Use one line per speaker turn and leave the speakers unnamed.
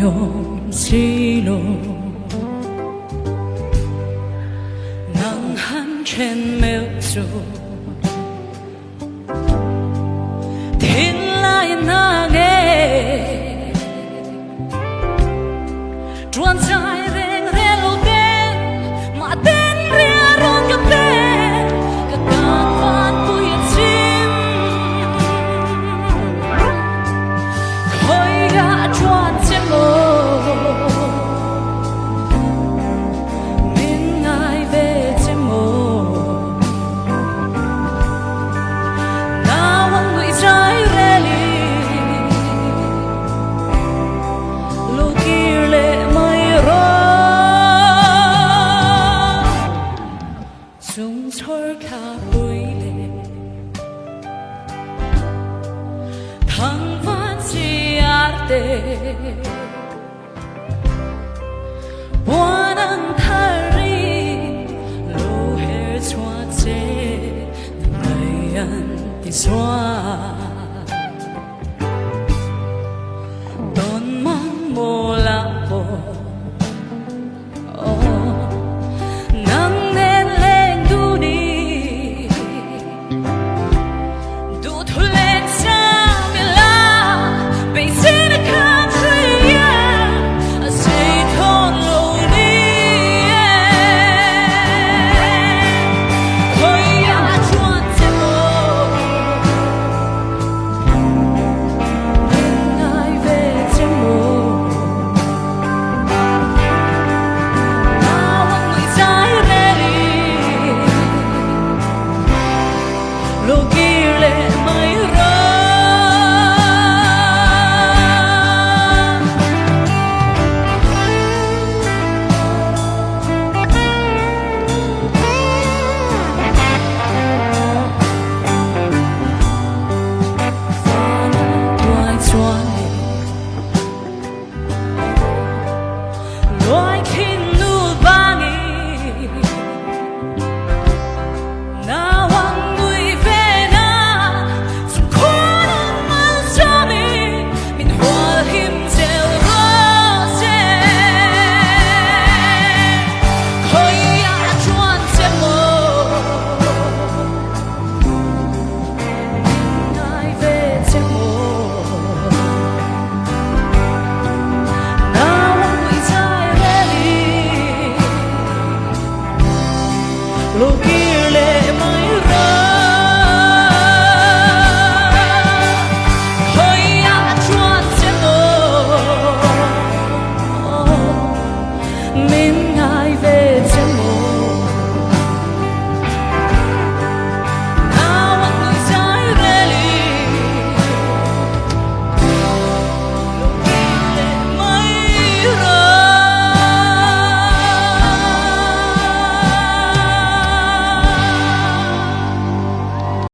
用记录，能很全没有做，天来那个，转在人人路边，马登人人个边，个港湾不也近，可以呀转节目。 Buonang hari lo her chua che ngayan ti swa